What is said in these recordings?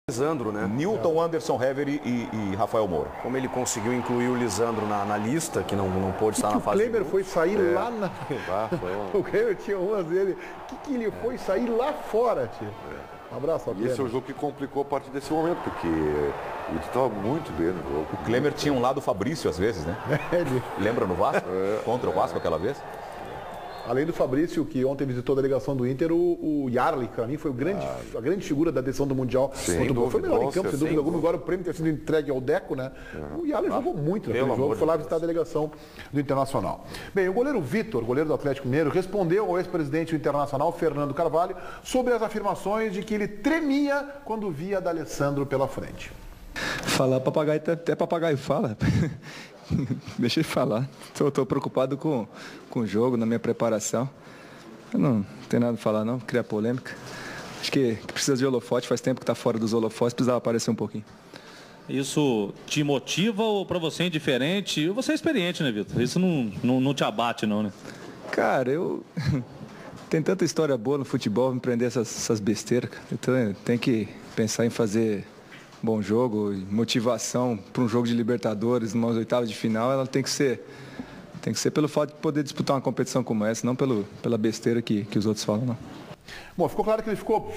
Lisandro, né? Newton, Anderson, Hever e Rafael Moura. Como ele conseguiu incluir o Lisandro na lista, que não pôde estar na fase. O Kleber foi sair lá na... Foi O Kleber tinha umas dele. Que ele foi sair lá fora, tio? Um abraço ao E esse é o jogo que complicou a partir desse momento, porque ele estava muito bem no jogo. O Kleber tinha um lado Fabrício às vezes, né? Lembra no Vasco? Contra o Vasco aquela vez? Além do Fabrício, que ontem visitou a delegação do Inter, o Yarley, que para mim foi a grande figura da decisão do Mundial. Foi o melhor em campo, sem dúvida alguma. Agora o prêmio ter sido entregue ao Deco, né? O Yarley jogou muito naquele jogo, foi lá visitar a delegação do Internacional. Bem, o goleiro Vitor, goleiro do Atlético Mineiro, respondeu ao ex-presidente do Internacional, Fernando Carvalho, sobre as afirmações de que ele tremia quando via D'Alessandro pela frente. Falar papagaio, até papagaio fala. Deixa ele falar. Estou preocupado com o jogo, na minha preparação. Eu não tenho nada a falar, não. Criar polêmica. Acho que precisa de holofote. Faz tempo que está fora dos holofotes. Precisava aparecer um pouquinho. Isso te motiva ou para você é indiferente? Você é experiente, né, Vitor? Isso não te abate, não, né? Cara, tem tanta história boa no futebol, me prender essas besteiras. Então tem que pensar em fazer bom jogo, motivação para um jogo de Libertadores, numa oitava de final, ela tem que ser pelo fato de poder disputar uma competição como essa, não pela besteira que os outros falam, não. Bom, ficou claro que ele ficou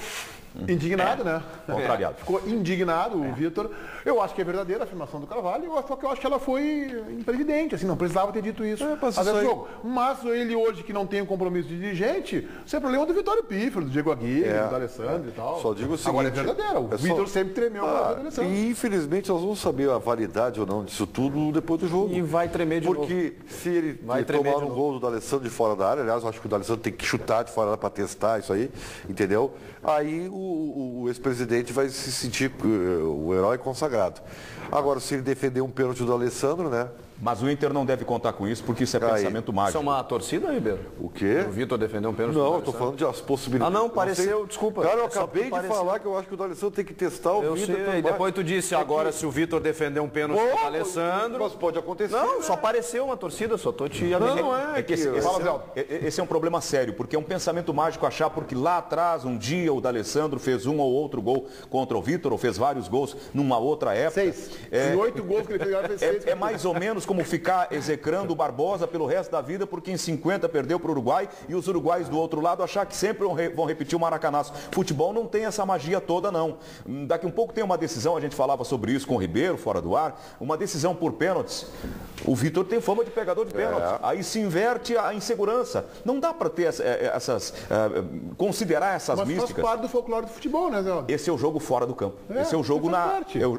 indignado, né? Contrariado. Ficou indignado, o Vitor. Eu acho que é verdadeira a afirmação do Carvalho, só que eu acho que ela foi imprevidente, assim, não precisava ter dito isso. Mas ele hoje, que não tem um compromisso de dirigente, isso é problema do Vitório Pífero, do Diego Aguirre, do Alessandro e tal. Só digo o seguinte, agora é verdadeira, o Vitor sempre tremeu com o Alessandro. E infelizmente nós vamos saber a validade ou não disso tudo depois do jogo. E vai tremer de novo. Porque se ele tomar um gol do D'Alessandro de fora da área, aliás, eu acho que o D'Alessandro tem que chutar de fora da área para testar isso aí, entendeu? Aí o ex-presidente vai se sentir o herói consagrado. Agora, se ele defender um pênalti do Alessandro, né? Mas o Inter não deve contar com isso, porque isso é pensamento mágico. Isso é uma torcida, Ribeiro? O quê? O Vitor defendeu um pênalti. Não, eu estou falando de as possibilidades. Ah, não, pareceu, desculpa. Cara, eu acabei de falar que eu acho que o D'Alessandro tem que testar o Vitor. E depois tu disse, agora se o Vitor defender um pênalti do Alessandro... Mas pode acontecer. Não, só pareceu uma torcida, só tô te avisando. Não, é que... Esse é um problema sério, porque é um pensamento mágico achar porque lá atrás, um dia, o D'Alessandro fez um ou outro gol contra o Vitor, ou fez vários gols numa outra época. 6. E 8 gols que ele fez, agora fez 6. É mais ou menos como ficar execrando o Barbosa pelo resto da vida, porque em 50 perdeu para o Uruguai e os uruguaios do outro lado achar que sempre vão repetir o maracanaço. Futebol não tem essa magia toda, não. Daqui um pouco tem uma decisão, a gente falava sobre isso com o Ribeiro, fora do ar, uma decisão por pênaltis. O Vitor tem fama de pegador de pênaltis. Aí se inverte a insegurança. Não dá para ter considerar essas místicas. Mas faz parte do folclore do futebol, né, Zé? Esse é o jogo fora do campo. Esse é o jogo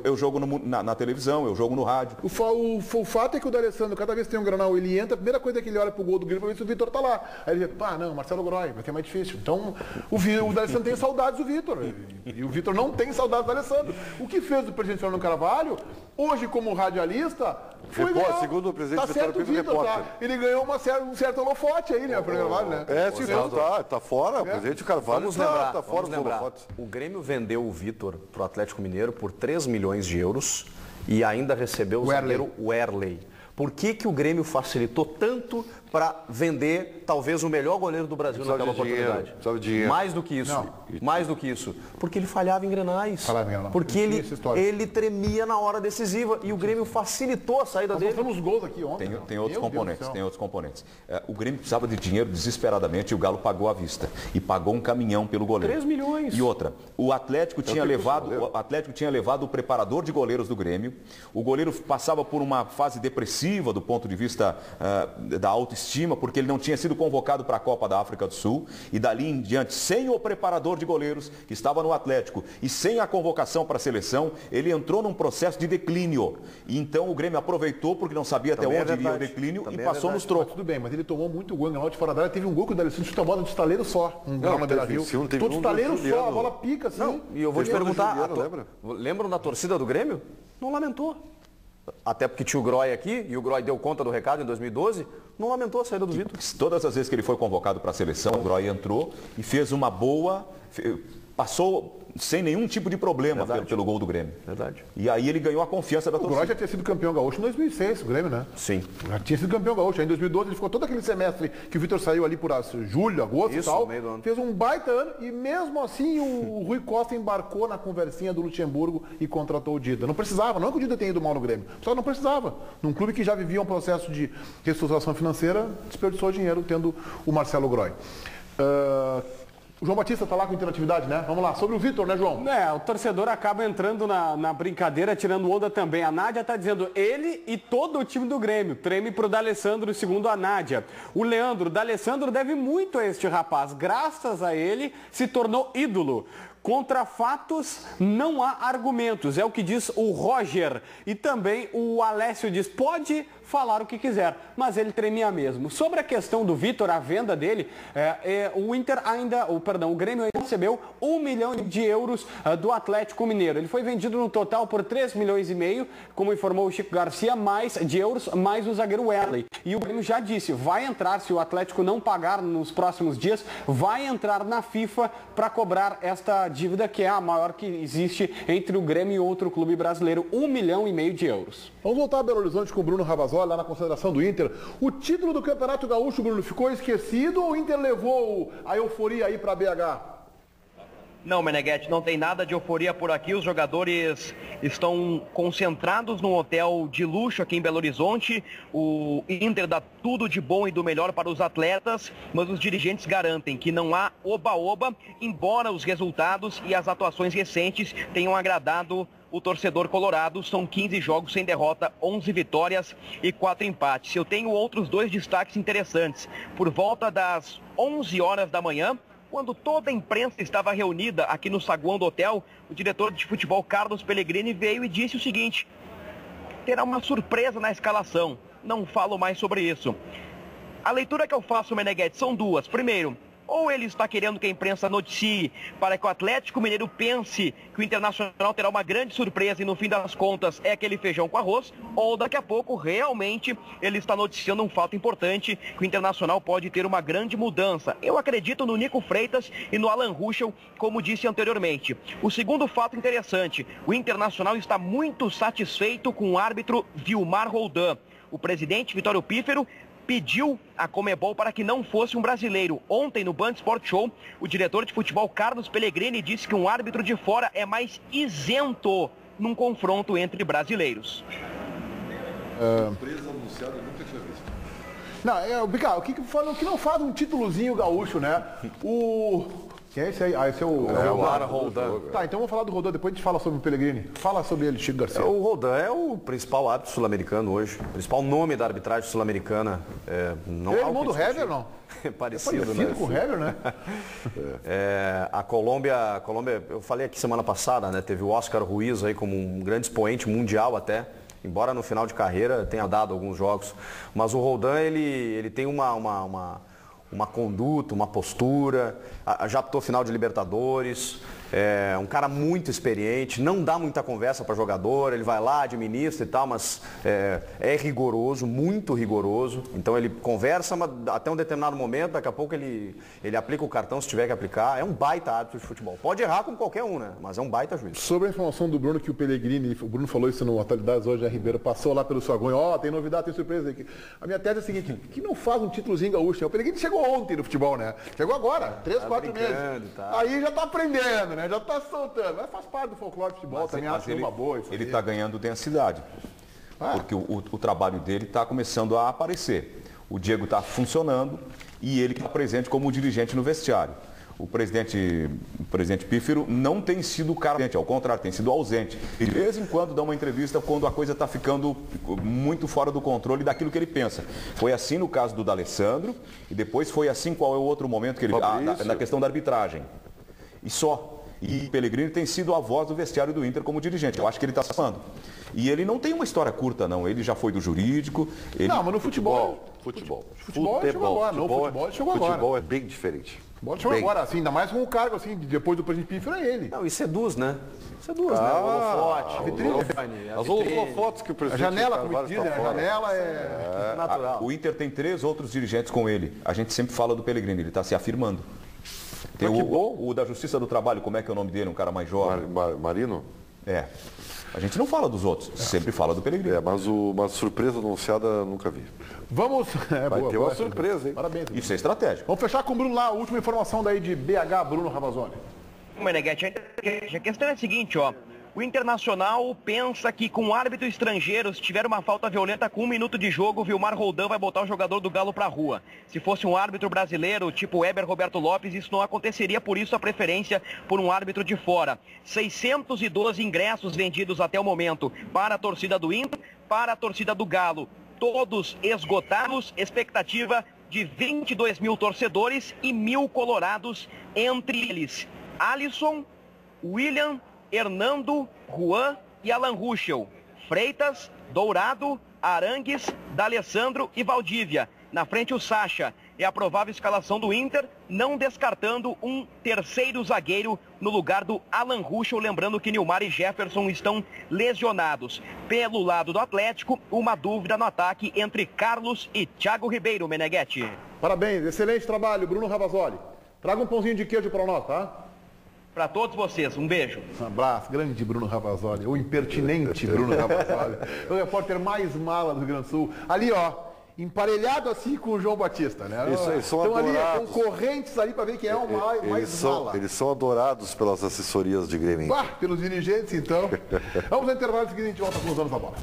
eu jogo na televisão, eu jogo no rádio. O fato é que o D'Alessandro, cada vez que tem um Granal, ele entra, a primeira coisa é que ele olha pro gol do Grêmio para ver se o Vitor tá lá. Aí ele diz, não, Marcelo Groy, vai ser mais difícil. Então, o D'Alessandro tem saudades do Vitor. E o Vitor não tem saudades do D'Alessandro. O que fez o presidente Fernando Carvalho, hoje como radialista, foi ganhar. Segundo o presidente tá certo o Vitor, tá? Ele ganhou um certo holofote aí, né, Fernando Carvalho, né? Sim, tá fora. O presidente Carvalho tá fora dos holofotes. O Grêmio vendeu o Vitor pro Atlético Mineiro por 3 milhões de euros e ainda recebeu o zagueiro Werley. Por que o Grêmio facilitou tanto para vender talvez o melhor goleiro do Brasil naquela oportunidade? Mais do que isso. Mais do que isso. Porque ele falhava em grenais. Porque ele tremia na hora decisiva e o Grêmio facilitou a saída dele. Nós mostramos os gols aqui ontem. Tem outros componentes. O Grêmio precisava de dinheiro desesperadamente e o Galo pagou à vista. E pagou um caminhão pelo goleiro. 3 milhões. E outra, o Atlético tinha levado o preparador de goleiros do Grêmio. O goleiro passava por uma fase depressiva do ponto de vista da autoestima, porque ele não tinha sido convocado para a Copa da África do Sul, e dali em diante, sem o preparador de goleiros, que estava no Atlético, e sem a convocação para a seleção, ele entrou num processo de declínio. E então o Grêmio aproveitou, porque não sabia até onde iria o declínio, e passou nos trocos. Tudo bem, mas ele tomou muito gol em de fora da área. Teve um gol que o D'Alessandro chutou a bola de estaleiro só. Na Beira-Rio. Todo estaleiro só, a bola pica assim. Não, e eu vou te perguntar, lembram da torcida do Grêmio? Não lamentou. Até porque tinha o Groy aqui, e o Groy deu conta do recado em 2012, não lamentou a saída do Vitor. Todas as vezes que ele foi convocado para a seleção, o Groy entrou e fez uma boa... passou sem nenhum tipo de problema pelo gol do Grêmio. Verdade. E aí ele ganhou a confiança da torcida. O Groy já tinha sido campeão gaúcho em 2006, o Grêmio, né? Sim. Já tinha sido campeão gaúcho. Aí em 2012 ele ficou todo aquele semestre que o Vitor saiu ali por julho, agosto e tal. Meio do ano. Fez um baita ano e mesmo assim o Rui Costa embarcou na conversinha do Luxemburgo e contratou o Dida. Não precisava, não é que o Dida tenha ido mal no Grêmio. Só não precisava. Num clube que já vivia um processo de reestruturação financeira, desperdiçou dinheiro tendo o Marcelo Groy. O João Batista está lá com interatividade, né? Vamos lá, sobre o Vitor, né, João? O torcedor acaba entrando na brincadeira, tirando onda também. A Nádia está dizendo, ele e todo o time do Grêmio. Treme para o D'Alessandro, segundo a Nádia. O Leandro, D'Alessandro deve muito a este rapaz. Graças a ele, se tornou ídolo. Contra fatos, não há argumentos. É o que diz o Roger. E também o Alessio diz, pode falar o que quiser, mas ele tremia mesmo. Sobre a questão do Vitor, a venda dele, o Grêmio ainda recebeu 1 milhão de euros do Atlético Mineiro. Ele foi vendido no total por 3 milhões e meio, como informou o Chico Garcia, de euros, mais o zagueiro Wesley. E o Grêmio já disse, vai entrar, se o Atlético não pagar nos próximos dias, vai entrar na FIFA para cobrar esta dívida que é a maior que existe entre o Grêmio e outro clube brasileiro, 1 milhão e meio de euros. Vamos voltar a Belo Horizonte com o Bruno Ravazoli, lá na consideração do Inter. O título do Campeonato Gaúcho, Bruno, ficou esquecido ou o Inter levou a euforia aí para BH? Não, Meneghetti, não tem nada de euforia por aqui. Os jogadores estão concentrados num hotel de luxo aqui em Belo Horizonte. O Inter dá tudo de bom e do melhor para os atletas, mas os dirigentes garantem que não há oba-oba, embora os resultados e as atuações recentes tenham agradado o torcedor colorado. São 15 jogos sem derrota, 11 vitórias e 4 empates. Eu tenho outros 2 destaques interessantes. Por volta das 11 horas da manhã, quando toda a imprensa estava reunida aqui no saguão do hotel, o diretor de futebol Carlos Pellegrini veio e disse o seguinte: terá uma surpresa na escalação. Não falo mais sobre isso. A leitura que eu faço, Meneghetti, são 2. Primeiro, ou ele está querendo que a imprensa noticie para que o Atlético Mineiro pense que o Internacional terá uma grande surpresa e no fim das contas é aquele feijão com arroz, ou daqui a pouco realmente ele está noticiando um fato importante, que o Internacional pode ter uma grande mudança. Eu acredito no Nico Freitas e no Alan Ruschel, como disse anteriormente. O segundo fato interessante, o Internacional está muito satisfeito com o árbitro Vilmar Roldan. O presidente Vitório Pífero pediu a Conmebol para que não fosse um brasileiro. Ontem, no Band Sport Show, o diretor de futebol Carlos Pellegrini disse que um árbitro de fora é mais isento num confronto entre brasileiros. Surpresa anunciada, eu nunca tinha visto. Não, o que não faz um títulozinho gaúcho, né? Quem é esse aí? Esse é o Lara Roldan. Tá, então vamos falar do Roldan, depois a gente fala sobre o Pellegrini. Fala sobre ele, Chico Garcia. O Roldan é o principal árbitro sul-americano hoje, o principal nome da arbitragem sul-americana. Ele é irmão do Hever, não? É parecido, né? Com o Hever, né? A Colômbia, eu falei aqui semana passada, né? Teve o Oscar Ruiz aí como um grande expoente mundial até. Embora no final de carreira tenha dado alguns jogos. Mas o Roldan, ele tem uma conduta, uma postura, já apitou final de Libertadores, é um cara muito experiente, não dá muita conversa para jogador, ele vai lá, administra e tal, mas é rigoroso, muito rigoroso. Então ele conversa até um determinado momento, daqui a pouco ele aplica o cartão se tiver que aplicar. É um baita árbitro de futebol. Pode errar como qualquer um, né? Mas é um baita juiz. Sobre a informação do Bruno que o Pellegrini, o Bruno falou isso no Atualidades hoje, a Ribeiro passou lá pelo saguão, tem novidade, tem surpresa aqui. A minha tese é a seguinte, que não faz um títulozinho gaúcho? O Pellegrini chegou ontem no futebol, né? Chegou agora, 3, 4 meses. Tá. Aí já tá aprendendo, né? Já tá soltando. Mas faz parte do folclore do futebol, mas também acho uma boa. Ele está ganhando densidade. Porque o trabalho dele está começando a aparecer. O Diego está funcionando e ele está presente como dirigente no vestiário. O presidente Pífero não tem sido carente, ao contrário, tem sido ausente. E de vez em quando dá uma entrevista quando a coisa está ficando muito fora do controle daquilo que ele pensa. Foi assim no caso do D'Alessandro e depois foi assim qual é o outro momento que ele... na questão da arbitragem. E só. E Pellegrini tem sido a voz do vestiário do Inter como dirigente. Eu acho que ele está falando. E ele não tem uma história curta, não. Ele já foi do jurídico. Não, mas no futebol chegou agora. Futebol é bem diferente. Futebol chegou agora, assim, ainda mais com o cargo, assim, depois do presidente Pífero é ele. Não, e seduz, né? Seduz, né? O holofote, as holofotes que o presidente... A janela, como diz, né? A janela é natural. O Inter tem 3 outros dirigentes com ele. A gente sempre fala do Pellegrini, ele está se afirmando. Tem o da Justiça do Trabalho, como é que é o nome dele? Um cara mais jovem. Marino? É. A gente não fala dos outros, sempre fala do Pellegrino. Mas uma surpresa anunciada nunca vi. Vamos... Vai ter uma surpresa, hein? Parabéns. Isso é estratégico. Vamos fechar com o Bruno lá, a última informação daí de BH, Bruno Ravazoli. Meneghete, a questão é a seguinte, ó. O Internacional pensa que com árbitro estrangeiro, se tiver uma falta violenta com 1 minuto de jogo, o Vilmar Roldan vai botar o jogador do Galo pra rua. Se fosse um árbitro brasileiro, tipo Weber Roberto Lopes, isso não aconteceria, por isso a preferência por um árbitro de fora. 612 ingressos vendidos até o momento para a torcida do Inter, para a torcida do Galo. Todos esgotados, expectativa de 22 mil torcedores e 1.000 colorados, entre eles Alisson, William, Hernando, Juan e Alan Ruschel. Freitas, Dourado, Arangues, D'Alessandro e Valdívia. Na frente o Sacha. É a provável escalação do Inter, não descartando um terceiro zagueiro no lugar do Alan Ruschel. Lembrando que Nilmar e Jefferson estão lesionados. Pelo lado do Atlético, uma dúvida no ataque entre Carlos e Thiago Ribeiro, Meneghete. Parabéns, excelente trabalho, Bruno Ravazoli. Traga um pãozinho de queijo para nós, tá? Para todos vocês, um beijo. Um abraço, grande Bruno Ravazoli, o impertinente Bruno Ravazoli, o repórter mais mala do Rio Grande do Sul. Ali, ó, emparelhado assim com o João Batista, né? Isso aí, são Estão adorados. ali concorrentes ali para ver quem é o mais mala. Eles são adorados pelas assessorias de Grêmio. Pelos dirigentes, então. Vamos ao intervalo seguinte, a gente volta com os donos da bola.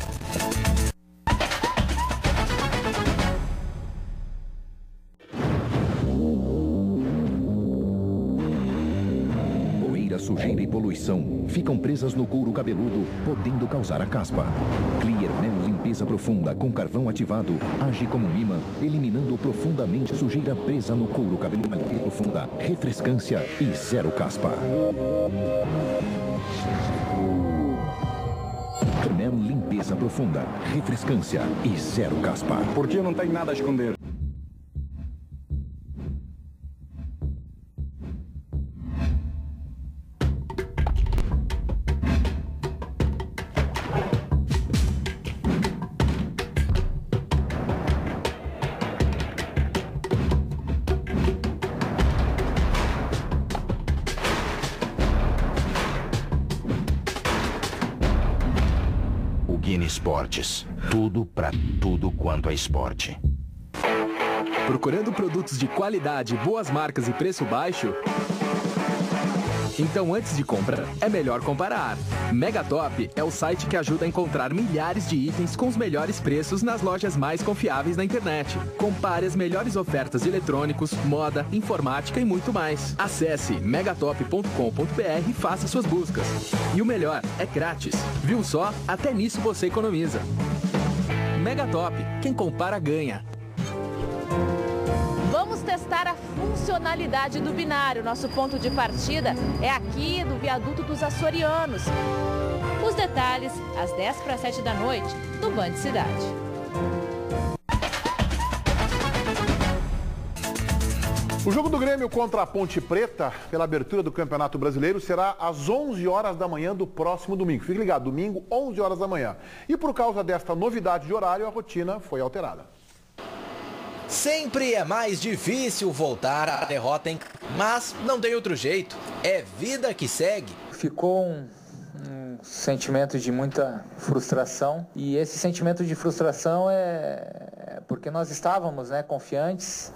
Sujeira e poluição ficam presas no couro cabeludo, podendo causar a caspa. Clear Mel Limpeza Profunda com carvão ativado age como um imã, eliminando profundamente a sujeira presa no couro cabeludo. Profunda, refrescância e zero caspa. Mel Limpeza Profunda, refrescância e zero caspa. Porque não tem nada a esconder. Esportes. Tudo para tudo quanto é esporte. Procurando produtos de qualidade, boas marcas e preço baixo? Então, antes de compra, é melhor comparar. Megatop é o site que ajuda a encontrar milhares de itens com os melhores preços nas lojas mais confiáveis na internet. Compare as melhores ofertas de eletrônicos, moda, informática e muito mais. Acesse megatop.com.br e faça suas buscas. E o melhor, é grátis. Viu só? Até nisso você economiza. Megatop, quem compara ganha. Vamos testar a funcionalidade do binário. Nosso ponto de partida é aqui do viaduto dos Açorianos. Os detalhes, às 6:50 da noite, no Band Cidade. O jogo do Grêmio contra a Ponte Preta, pela abertura do Campeonato Brasileiro, será às 11 horas da manhã do próximo domingo. Fique ligado, domingo, 11 horas da manhã. E por causa desta novidade de horário, a rotina foi alterada. Sempre é mais difícil voltar à derrota, mas não tem outro jeito. É vida que segue. Ficou um sentimento de muita frustração, e esse sentimento de frustração é porque nós estávamos, confiantes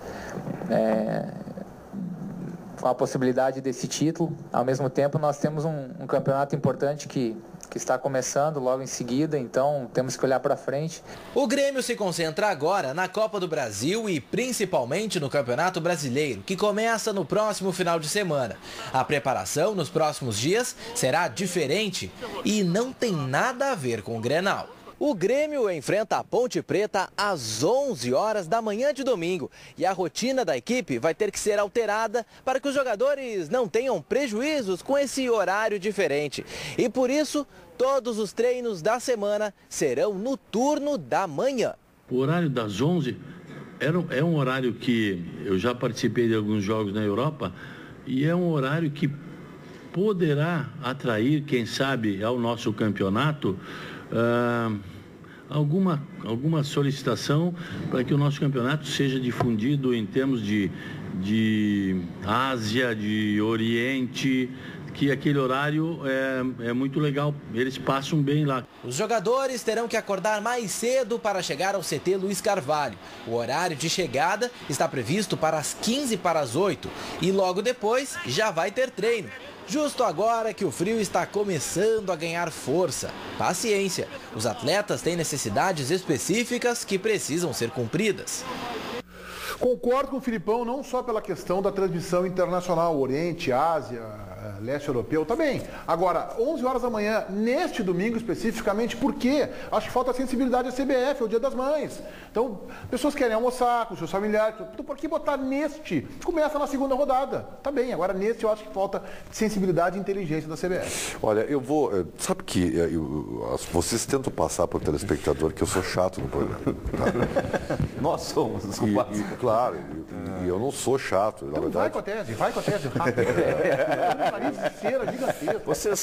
com a possibilidade desse título. Ao mesmo tempo, nós temos um campeonato importante que está começando logo em seguida, então temos que olhar para frente. O Grêmio se concentra agora na Copa do Brasil e principalmente no Campeonato Brasileiro, que começa no próximo final de semana. A preparação nos próximos dias será diferente e não tem nada a ver com o Grenal. O Grêmio enfrenta a Ponte Preta às 11 horas da manhã de domingo e a rotina da equipe vai ter que ser alterada para que os jogadores não tenham prejuízos com esse horário diferente. E por isso, todos os treinos da semana serão no turno da manhã. O horário das 11 é um horário que eu já participei de alguns jogos na Europa e é um horário que poderá atrair, quem sabe, ao nosso campeonato alguma solicitação para que o nosso campeonato seja difundido em termos de de Ásia, de Oriente, que aquele horário é muito legal, eles passam bem lá. Os jogadores terão que acordar mais cedo para chegar ao CT Luiz Carvalho. O horário de chegada está previsto para as 7:45 e logo depois já vai ter treino. Justo agora que o frio está começando a ganhar força. Paciência, os atletas têm necessidades específicas que precisam ser cumpridas. Concordo com o Filipão, não só pela questão da transmissão internacional, Oriente, Ásia, Leste Europeu, tá bem. Agora, 11 horas da manhã, neste domingo especificamente, por quê? Acho que falta sensibilidade à CBF, é o Dia das Mães. Então, pessoas querem almoçar com seus familiares, então por que botar neste? Começa na segunda rodada, tá bem. Agora, neste eu acho que falta sensibilidade e inteligência da CBF. Olha, eu vou... Sabe que vocês tentam passar para o telespectador que eu sou chato no programa. Tá? Nós somos os culpados. Claro, e eu não sou chato. Então na verdade. vai com a tese rápido. Cera gigantesca. Você